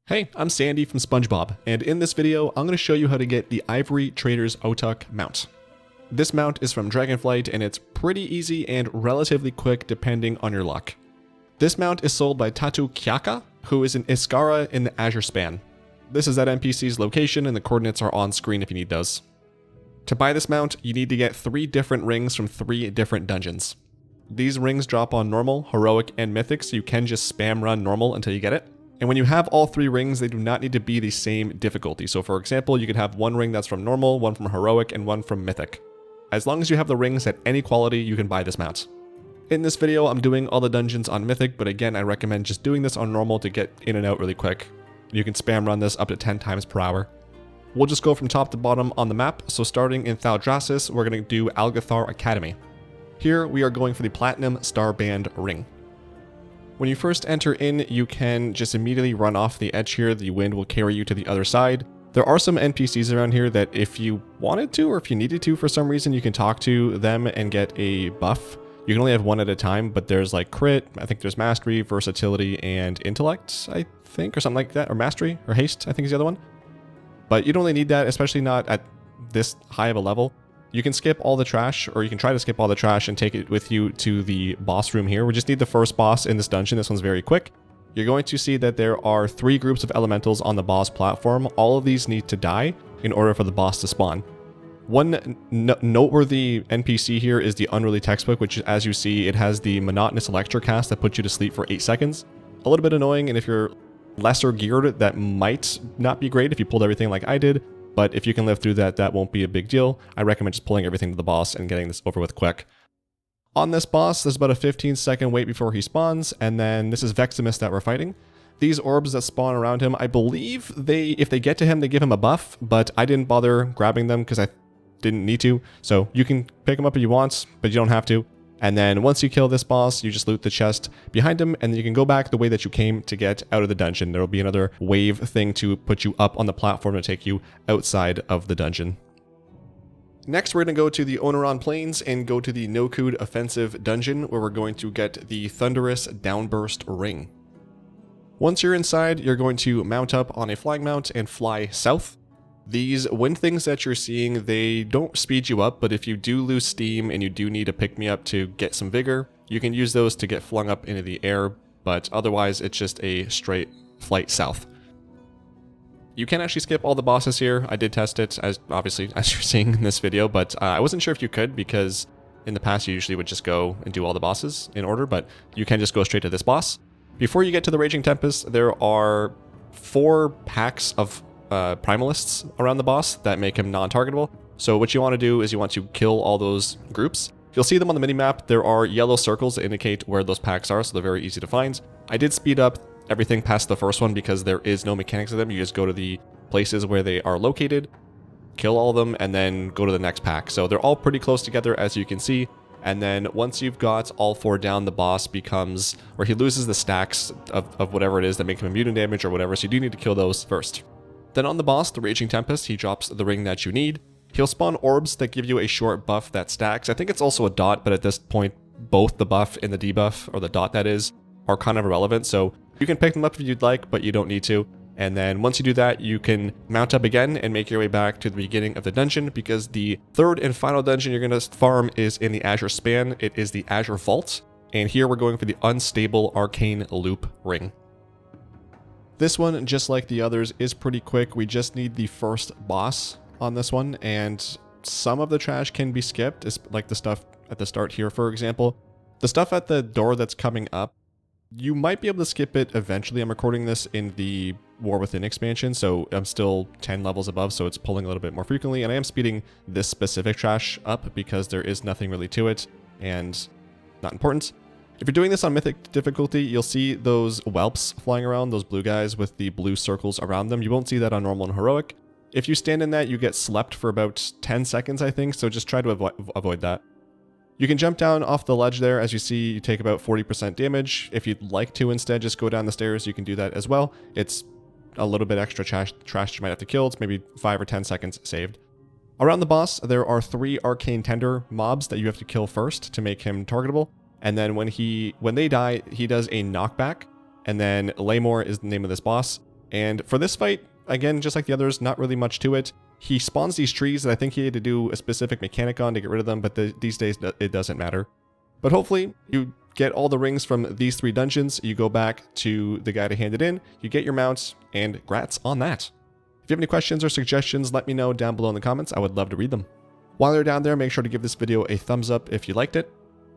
Hey, I'm Sandy from SpongeBob, and in this video, I'm going to show you how to get the Ivory Trader's Ottuk mount. This mount is from Dragonflight, and it's pretty easy and relatively quick depending on your luck. This mount is sold by Ottuk, who is an Iskaara in the Azure span. This is that NPC's location, and the coordinates are on screen if you need those. To buy this mount, you need to get 3 different rings from 3 different dungeons. These rings drop on normal, heroic, and mythic, so you can just spam run normal until you get it. And when you have all 3 rings, they do not need to be the same difficulty. So for example, you could have 1 ring that's from normal, 1 from heroic, and 1 from mythic. As long as you have the rings at any quality, you can buy this mount. In this video, I'm doing all the dungeons on mythic, but again, I recommend just doing this on normal to get in and out really quick. You can spam run this up to 10 times per hour. We'll just go from top to bottom on the map. So starting in Thunderous, we're going to do Algeth'ar Academy. Here, we are going for the Platinum Starband ring. When you first enter in, you can just immediately run off the edge here. The wind will carry you to the other side. There are some NPCs around here that if you wanted to, or if you needed to for some reason, you can talk to them and get a buff. You can only have 1 at a time, but there's like crit, I think there's mastery, versatility, and intellect, I think, or something like that, or mastery, or haste, I think is the other one. But you don't really need that, especially not at this high of a level. You can skip all the trash, or you can try to skip all the trash and take it with you to the boss room here. We just need the first boss in this dungeon. This one's very quick. You're going to see that there are 3 groups of elementals on the boss platform. All of these need to die in order for the boss to spawn. One noteworthy NPC here is the Unruly Textbook, which, as you see, it has the monotonous lecture cast that puts you to sleep for 8 seconds. A little bit annoying, and if you're lesser geared, that might not be great if you pulled everything like I did. But if you can live through that, that won't be a big deal. I recommend just pulling everything to the boss and getting this over with quick. On this boss, there's about a 15-second wait before he spawns, and then this is Veximus that we're fighting. These orbs that spawn around him, I believe if they get to him, they give him a buff, but I didn't bother grabbing them because I didn't need to. So you can pick them up if you want, but you don't have to. And then once you kill this boss, you just loot the chest behind him, and then you can go back the way that you came to get out of the dungeon. There will be another wave thing to put you up on the platform to take you outside of the dungeon. Next, we're going to go to the Oneron Plains and go to the Nokhud offensive dungeon, where we're going to get the Thunderous Downburst ring. Once you're inside, you're going to mount up on a flying mount and fly south. These wind things that you're seeing, they don't speed you up, but if you do lose steam and you do need to pick me up to get some vigor, you can use those to get flung up into the air, but otherwise it's just a straight flight south. You can actually skip all the bosses here. I did test it, as obviously as you're seeing in this video, but I wasn't sure if you could, because in the past you usually would just go and do all the bosses in order, but you can just go straight to this boss. Before you get to the Raging Tempest, there are 4 packs of primalists around the boss that make him non-targetable. So what you want to do is you want to kill all those groups. You'll see them on the minimap. There are yellow circles that indicate where those packs are, so they're very easy to find. I did speed up everything past the first one because there is no mechanics of them. You just go to the places where they are located, kill all of them, and then go to the next pack. So they're all pretty close together, as you can see. And then once you've got all 4 down, the boss becomes, or he loses the stacks of whatever it is that make him immune to damage or whatever, so you do need to kill those first. Then on the boss, the Raging Tempest, he drops the ring that you need. He'll spawn orbs that give you a short buff that stacks. I think it's also a dot, but at this point, both the buff and the debuff, or the dot that is, are kind of irrelevant. So you can pick them up if you'd like, but you don't need to. And then once you do that, you can mount up again and make your way back to the beginning of the dungeon, because the 3rd and final dungeon you're going to farm is in the Azure span. It is the Azure Vault. And here we're going for the unstable Arcane loop ring. This one, just like the others, is pretty quick. We just need the first boss on this one, and some of the trash can be skipped, like the stuff at the start here, for example. The stuff at the door that's coming up, you might be able to skip it eventually. I'm recording this in the War Within expansion, so I'm still 10 levels above, so it's pulling a little bit more frequently, and I am speeding this specific trash up because there is nothing really to it, and not important. If you're doing this on Mythic difficulty, you'll see those whelps flying around, those blue guys with the blue circles around them. You won't see that on Normal and Heroic. If you stand in that, you get slept for about 10 seconds, I think, so just try to avoid that. You can jump down off the ledge there. As you see, you take about 40% damage. If you'd like to instead just go down the stairs, you can do that as well. It's a little bit extra trash you might have to kill. It's maybe 5 or 10 seconds saved. Around the boss, there are 3 Arcane Tender mobs that you have to kill first to make him targetable. And then when they die, he does a knockback, and then Laymore is the name of this boss. And for this fight, again, just like the others, not really much to it. He spawns these trees that I think he had to do a specific mechanic on to get rid of them, but these days it doesn't matter. But hopefully you get all the rings from these 3 dungeons, you go back to the guy to hand it in, you get your mounts, and grats on that. If you have any questions or suggestions, let me know down below in the comments. I would love to read them. While you're down there, make sure to give this video a thumbs up if you liked it.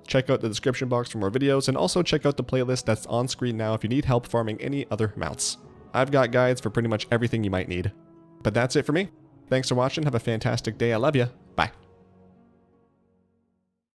Check out the description box for more videos, and also check out the playlist that's on screen now if you need help farming any other mounts. I've got guides for pretty much everything you might need. But that's it for me. Thanks for watching. Have a fantastic day. I love you. Bye.